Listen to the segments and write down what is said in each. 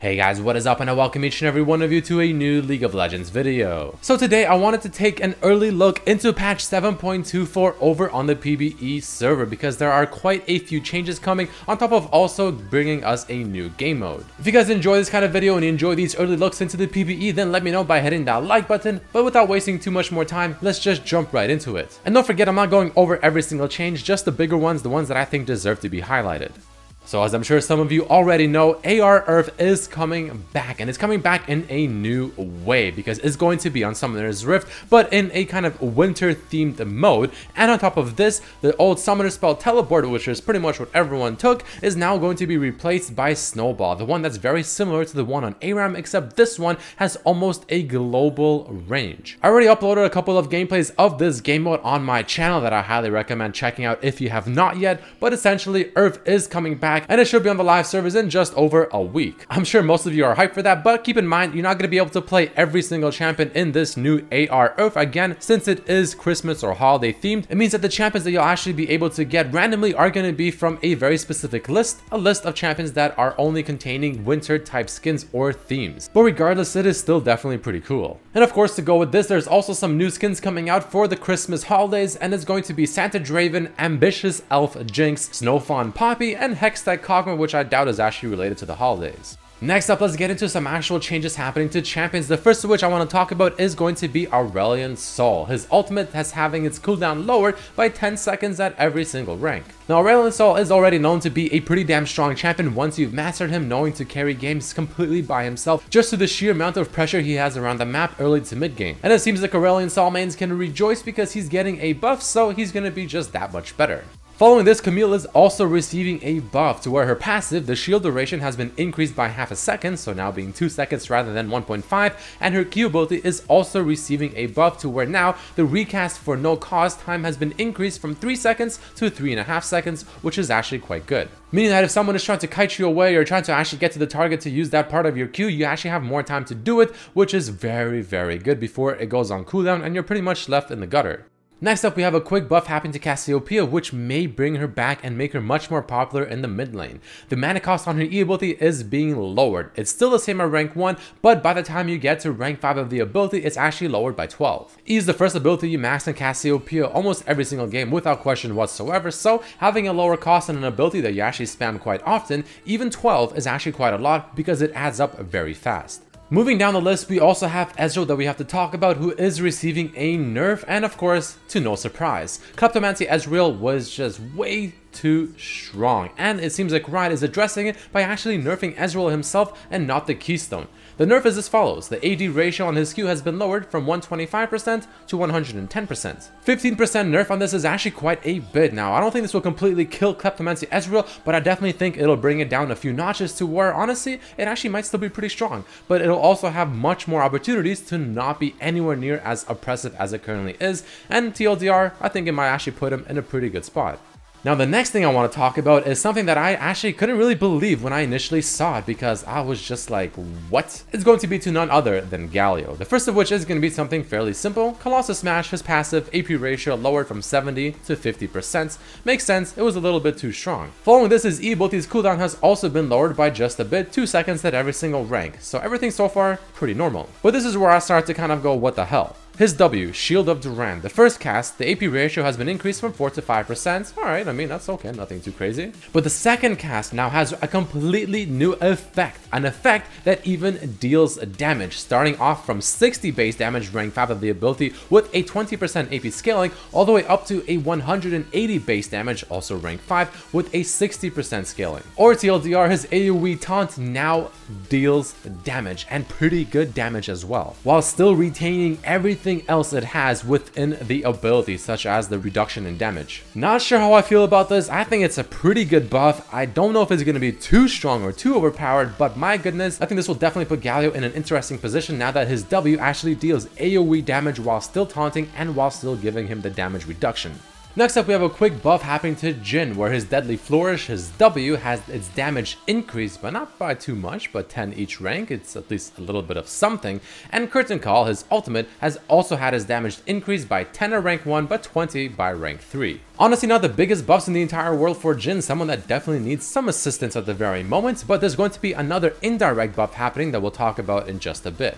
Hey guys, what is up, and I welcome each and every one of you to a new League of Legends video. So today I wanted to take an early look into patch 7.24 over on the PBE server because there are quite a few changes coming on top of also bringing us a new game mode. If you guys enjoy this kind of video and you enjoy these early looks into the PBE, then let me know by hitting that like button, but without wasting too much more time, let's just jump right into it. And don't forget, I'm not going over every single change, just the bigger ones, the ones that I think deserve to be highlighted. So as I'm sure some of you already know, URF is coming back, and it's coming back in a new way because it's going to be on Summoner's Rift, but in a kind of winter themed mode. And on top of this, the old Summoner spell Teleport, which is pretty much what everyone took, is now going to be replaced by Snowball, the one that's very similar to the one on ARAM, except this one has almost a global range. I already uploaded a couple of gameplays of this game mode on my channel that I highly recommend checking out if you have not yet, but essentially URF is coming back, and it should be on the live servers in just over a week. I'm sure most of you are hyped for that, but keep in mind, you're not going to be able to play every single champion in this new URF again, since it is Christmas or holiday themed. It means that the champions that you'll actually be able to get randomly are going to be from a very specific list, a list of champions that are only containing winter type skins or themes. But regardless, it is still definitely pretty cool. And of course, to go with this, there's also some new skins coming out for the Christmas holidays, and it's going to be Santa Draven, Ambitious Elf Jinx, Snowfawn Poppy, and Hextech Cogma, which I doubt is actually related to the holidays. Next up, let's get into some actual changes happening to champions. The first of which I want to talk about is going to be Aurelion Sol. His ultimate has having its cooldown lowered by 10 seconds at every single rank. Now, Aurelion Sol is already known to be a pretty damn strong champion once you've mastered him, knowing to carry games completely by himself, just to the sheer amount of pressure he has around the map early to mid game. And it seems like Aurelion Sol mains can rejoice because he's getting a buff, so he's going to be just that much better. Following this, Camille is also receiving a buff to where her passive, the shield duration, has been increased by half a second, so now being 2 seconds rather than 1.5, and her Q ability is also receiving a buff to where now the recast for no cost time has been increased from 3 seconds to 3.5 seconds, which is actually quite good. Meaning that if someone is trying to kite you away or trying to actually get to the target to use that part of your Q, you actually have more time to do it, which is very, very good before it goes on cooldown and you're pretty much left in the gutter. Next up, we have a quick buff happening to Cassiopeia, which may bring her back and make her much more popular in the mid lane. The mana cost on her E ability is being lowered. It's still the same at rank 1, but by the time you get to rank 5 of the ability, it's actually lowered by 12. E is the first ability you max in Cassiopeia almost every single game without question whatsoever, so having a lower cost on an ability that you actually spam quite often, even 12 is actually quite a lot because it adds up very fast. Moving down the list, we also have Ezreal that we have to talk about, who is receiving a nerf, and of course, to no surprise, Kleptomancy Ezreal was just way too strong, and it seems like Riot is addressing it by actually nerfing Ezreal himself and not the Keystone. The nerf is as follows: the AD ratio on his Q has been lowered from 125% to 110%. 15% nerf on this is actually quite a bit. Now, I don't think this will completely kill Kleptomancy Ezreal, but I definitely think it'll bring it down a few notches to where, honestly, it actually might still be pretty strong, but it'll also have much more opportunities to not be anywhere near as oppressive as it currently is, and TLDR, I think it might actually put him in a pretty good spot. Now, the next thing I want to talk about is something that I actually couldn't really believe when I initially saw it, because I was just like, what? It's going to be to none other than Galio. The first of which is going to be something fairly simple. Colossus Smash, his passive AP ratio lowered from 70 to 50%. Makes sense, it was a little bit too strong. Following this, his E ability's cooldown has also been lowered by just a bit, 2 seconds at every single rank. So everything so far, pretty normal. But this is where I start to kind of go, what the hell? His W, Shield of Duran. The first cast, the AP ratio has been increased from 4 to 5%. Alright, I mean, that's okay, nothing too crazy. But the second cast now has a completely new effect. An effect that even deals damage, starting off from 60 base damage rank 5 of the ability with a 20% AP scaling, all the way up to a 180 base damage, also rank 5, with a 60% scaling. Or TLDR, his AoE taunt now deals damage, and pretty good damage as well, while still retaining everything else it has within the ability, such as the reduction in damage. Not sure how I feel about this. I think it's a pretty good buff. I don't know if it's going to be too strong or too overpowered, but my goodness, I think this will definitely put Galio in an interesting position now that his W actually deals AoE damage while still taunting and while still giving him the damage reduction. Next up, we have a quick buff happening to Jhin, where his Deadly Flourish, his W, has its damage increased, but not by too much, but 10 each rank. It's at least a little bit of something. And Curtain Call, his ultimate, has also had his damage increased by 10 at rank 1, but 20 by rank 3. Honestly, not the biggest buffs in the entire world for Jhin, someone that definitely needs some assistance at the very moment, but there's going to be another indirect buff happening that we'll talk about in just a bit.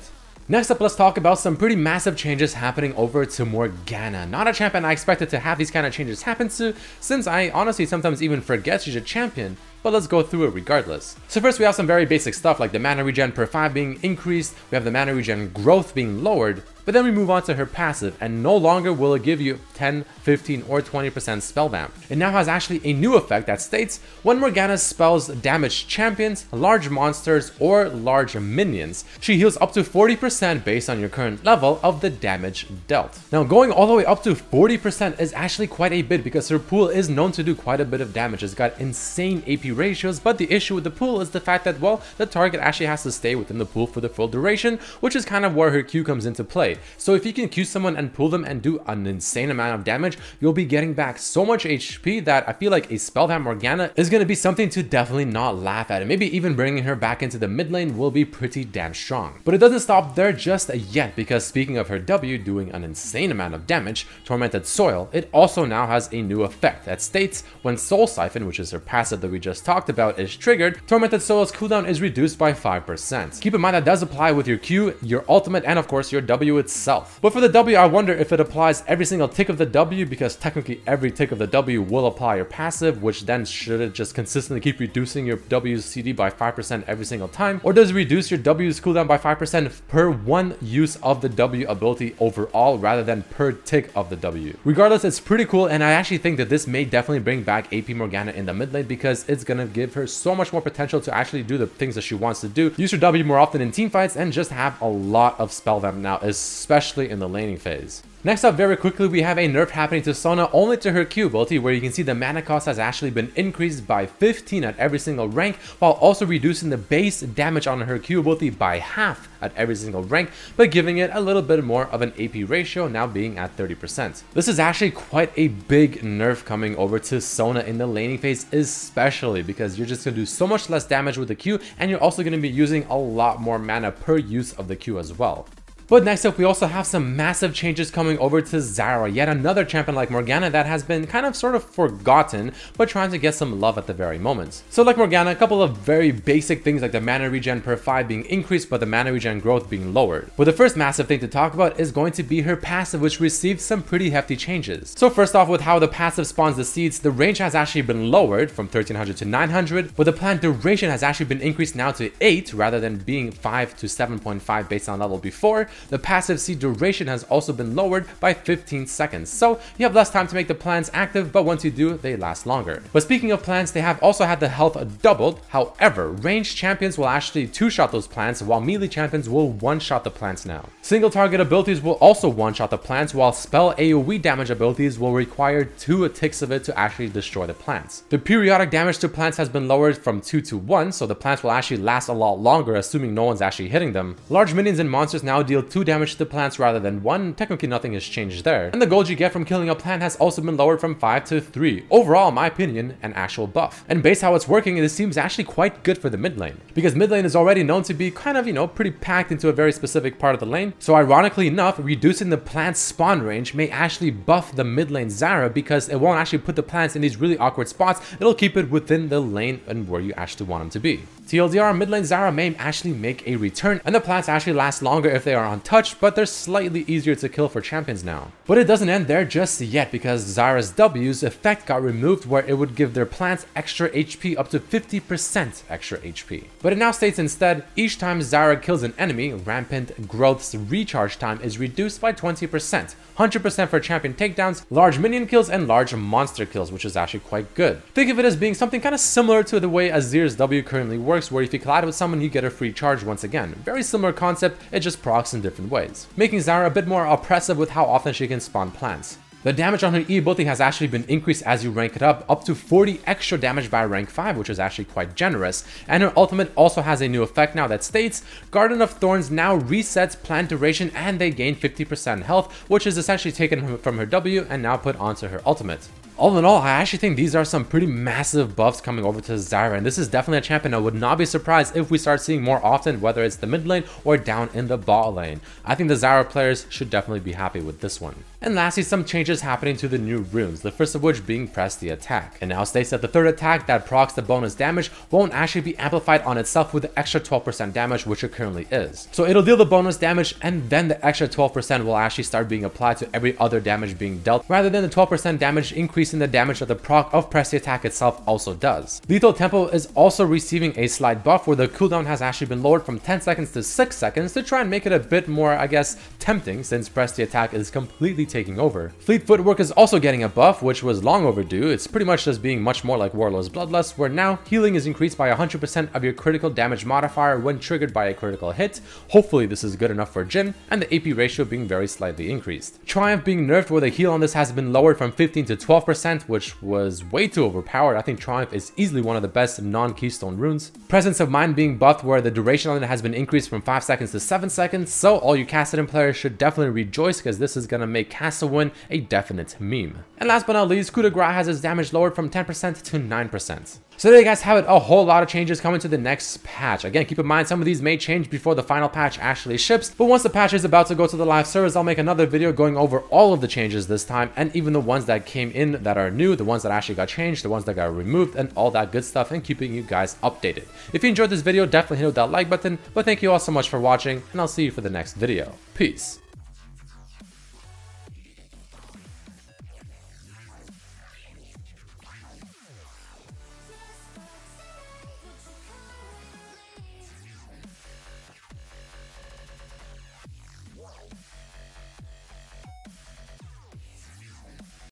Next up, let's talk about some pretty massive changes happening over to Morgana. Not a champion I expected to have these kind of changes happen to, since I honestly sometimes even forget she's a champion, but let's go through it regardless. So first we have some very basic stuff like the mana regen per 5 being increased, we have the mana regen growth being lowered, but then we move on to her passive, and no longer will it give you 10, 15, or 20% spell vamp. It now has actually a new effect that states, when Morgana's spells damage champions, large monsters, or large minions, she heals up to 40% based on your current level of the damage dealt. Now going all the way up to 40% is actually quite a bit because her pool is known to do quite a bit of damage. It's got insane AP ratios, but the issue with the pool is the fact that, well, the target actually has to stay within the pool for the full duration, which is kind of where her Q comes into play. So if you can Q someone and pull them and do an insane amount of damage, you'll be getting back so much HP that I feel like a Spellvamp Morgana is going to be something to definitely not laugh at, and maybe even bringing her back into the mid lane will be pretty damn strong. But it doesn't stop there just yet, because speaking of her W doing an insane amount of damage, Tormented Soil, it also now has a new effect that states when Soul Siphon, which is her passive that we just talked about, is triggered, Tormented Soil's cooldown is reduced by 5%. Keep in mind that does apply with your Q, your ultimate, and of course your W itself. But for the W, I wonder if it applies every single tick of the W, because technically every tick of the W will apply your passive, which then should it just consistently keep reducing your W's CD by 5% every single time, or does it reduce your W's cooldown by 5% per one use of the W ability overall rather than per tick of the W? Regardless, it's pretty cool, and I actually think that this may definitely bring back AP Morgana in the mid lane, because it's gonna give her so much more potential to actually do the things that she wants to do, use her W more often in team fights, and just have a lot of spell vamp now, especially in the laning phase. Next up, very quickly, we have a nerf happening to Sona only to her Q ability, where you can see the mana cost has actually been increased by 15 at every single rank, while also reducing the base damage on her Q ability by half at every single rank, but giving it a little bit more of an AP ratio, now being at 30%. This is actually quite a big nerf coming over to Sona in the laning phase, especially because you're just going to do so much less damage with the Q, and you're also going to be using a lot more mana per use of the Q as well. But next up, we also have some massive changes coming over to Zara, yet another champion like Morgana that has been kind of sort of forgotten, but trying to get some love at the very moment. So like Morgana, a couple of very basic things like the mana regen per 5 being increased, but the mana regen growth being lowered. But the first massive thing to talk about is going to be her passive, which received some pretty hefty changes. So first off, with how the passive spawns the seeds, the range has actually been lowered from 1300 to 900, but the plant duration has actually been increased now to 8 rather than being 5 to 7.5 based on level before. The passive seed duration has also been lowered by 15 seconds, so you have less time to make the plants active, but once you do, they last longer. But speaking of plants, they have also had the health doubled. However, ranged champions will actually two-shot those plants, while melee champions will one-shot the plants now. Single target abilities will also one-shot the plants, while spell AoE damage abilities will require 2 ticks of it to actually destroy the plants. The periodic damage to plants has been lowered from 2 to 1, so the plants will actually last a lot longer, assuming no one's actually hitting them. Large minions and monsters now deal 2 damage to the plants rather than 1, technically nothing has changed there. And the gold you get from killing a plant has also been lowered from 5 to 3. Overall, in my opinion, an actual buff. And based how it's working, this seems actually quite good for the mid lane, because mid lane is already known to be kind of, you know, pretty packed into a very specific part of the lane. So ironically enough, reducing the plant's spawn range may actually buff the mid lane Zara, because it won't actually put the plants in these really awkward spots. It'll keep it within the lane and where you actually want them to be. TLDR, mid lane Zara may actually make a return, and the plants actually last longer if they are untouched, but they're slightly easier to kill for champions now. But it doesn't end there just yet, because Zara's W's effect got removed, where it would give their plants extra HP, up to 50% extra HP. But it now states instead, each time Zara kills an enemy, Rampant Growth's recharge time is reduced by 20%. 100% for champion takedowns, large minion kills, and large monster kills, which is actually quite good. Think of it as being something kind of similar to the way Azir's W currently works, where if you collide with someone, you get a free charge once again. Very similar concept, it just procs in different ways, making Zara a bit more oppressive with how often she can spawn plants. The damage on her E ability has actually been increased as you rank it up to 40 extra damage by rank 5, which is actually quite generous. And her ultimate also has a new effect now that states, Garden of Thorns now resets plant duration and they gain 50% health, which is essentially taken from her W and now put onto her ultimate. All in all, I actually think these are some pretty massive buffs coming over to Zyra, and this is definitely a champion I would not be surprised if we start seeing more often, whether it's the mid lane or down in the bot lane. I think the Zyra players should definitely be happy with this one. And lastly, some changes happening to the new runes, the first of which being press the attack. It now states that the third attack that procs the bonus damage won't actually be amplified on itself with the extra 12% damage, which it currently is. So it'll deal the bonus damage and then the extra 12% will actually start being applied to every other damage being dealt, rather than the 12% damage increasing the damage that the proc of press the attack itself also does. Lethal Tempo is also receiving a slight buff where the cooldown has actually been lowered from 10 seconds to 6 seconds to try and make it a bit more, I guess, tempting since press the attack is completely taking over. Fleet Footwork is also getting a buff, which was long overdue. It's pretty much just being much more like Warlord's Bloodlust, where now healing is increased by 100% of your critical damage modifier when triggered by a critical hit. Hopefully this is good enough for Jhin, and the AP ratio being very slightly increased. Triumph being nerfed where the heal on this has been lowered from 15 to 12%, which was way too overpowered. I think Triumph is easily one of the best non-keystone runes. Presence of Mind being buffed where the duration on it has been increased from 5 seconds to 7 seconds, so all you Kassadin players should definitely rejoice because this is gonna make Cassiopeia a definite meme. And last but not least, Coup de Grace has its damage lowered from 10% to 9%. So there you guys have it, a whole lot of changes coming to the next patch. Again, keep in mind some of these may change before the final patch actually ships, but once the patch is about to go to the live servers, I'll make another video going over all of the changes this time, and even the ones that came in that are new, the ones that actually got changed, the ones that got removed, and all that good stuff, and keeping you guys updated. If you enjoyed this video, definitely hit that like button, but thank you all so much for watching, and I'll see you for the next video. Peace.